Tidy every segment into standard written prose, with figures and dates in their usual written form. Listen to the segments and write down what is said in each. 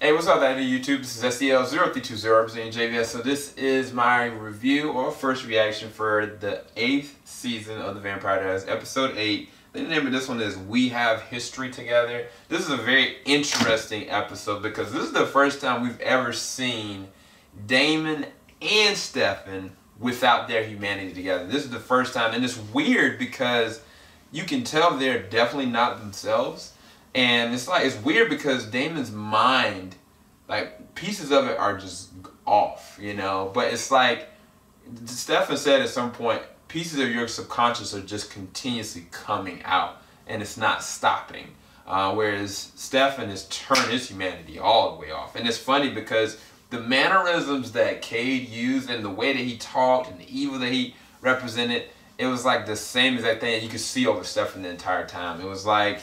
Hey, what's up, YouTube? This is SDL0320 representing JVS. So this is my review or first reaction for the 8th season of the Vampire Diaries, episode 8. The name of this one is We Have History Together. This is a very interesting episode because this is the first time we've ever seen Damon and Stefan without their humanity together. This is the first time, and it's weird because you can tell they're definitely not themselves. And it's weird because Damon's mind, like, pieces of it are just off, you know. But it's like Stefan said at some point, pieces of your subconscious are just continuously coming out and it's not stopping. Whereas Stefan has turned his humanity all the way off. And it's funny because the mannerisms that Cade used and the way that he talked and the evil that he represented, it was like the same exact thing you could see over Stefan the entire time. It was like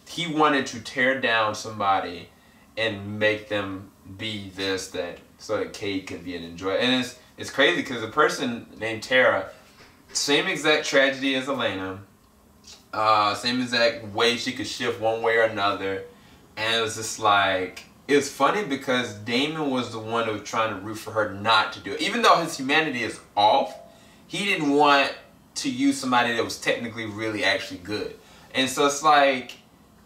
he wanted to tear down somebody and make them be this, that, so that Cade could be an enjoyer. And it's crazy because a person named Tara, same exact tragedy as Elena, same exact way she could shift one way or another. And it was just like, it's funny because Damon was the one who was trying to root for her not to do it. Even though his humanity is off, he didn't want to use somebody that was technically really actually good. And so it's like,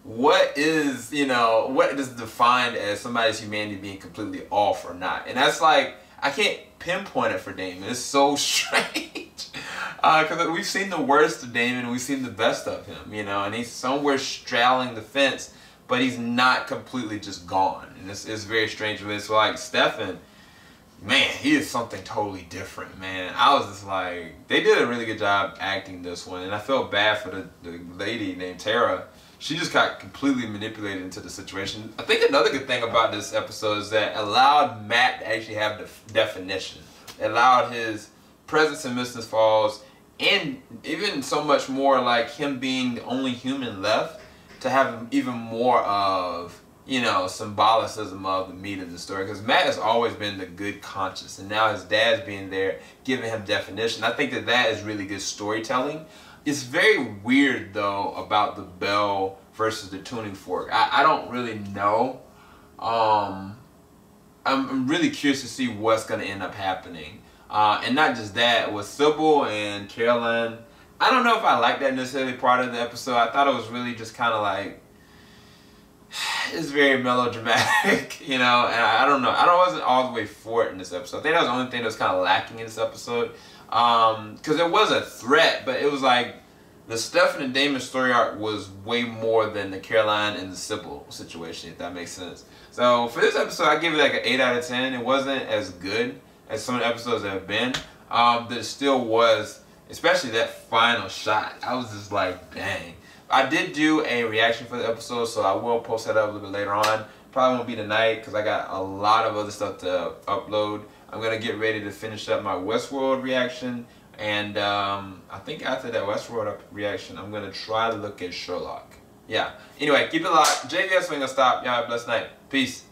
what is, you know, what is defined as somebody's humanity being completely off or not? And that's like, I can't pinpoint it for Damon. It's so strange. Because we've seen the worst of Damon, we've seen the best of him, you know, and he's somewhere straddling the fence, but he's not completely just gone. And it's very strange. But it's like Stefan, man, he is something totally different, man. I was just like, they did a really good job acting this one, and I felt bad for the lady named Tara. She just got completely manipulated into the situation. I think another good thing about this episode is that it allowed Matt to actually have the definition. It allowed his presence in Mrs. Falls, and even so much more like him being the only human left, to have even more of, you know, symbolicism of the meat of the story. Because Matt has always been the good conscience, and now his dad's being there, giving him definition. I think that is really good storytelling. It's very weird, though, about the bell versus the tuning fork. I don't really know. I'm really curious to see what's going to end up happening. And not just that, with Sybil and Caroline, I don't know if I like that necessarily part of the episode. I thought it was really just kind of like, it's very melodramatic, you know, and I don't know. I wasn't all the way for it in this episode. I think that was the only thing that was kind of lacking in this episode. Because it was a threat, but it was like the Stefan and Damon story arc was way more than the Caroline and the Sybil situation, if that makes sense. So for this episode, I give it like an 8 out of 10. It wasn't as good as some of the episodes that have been, but it still was, especially that final shot. I was just like, dang. I did do a reaction for the episode, so I will post that up a little bit later on. Probably won't be tonight because I got a lot of other stuff to upload. I'm going to get ready to finish up my Westworld reaction. And I think after that Westworld reaction, I'm going to try to look at Sherlock. Yeah. Anyway, keep it locked. JVS ain't going to stop. Y'all have a blessed night. Peace.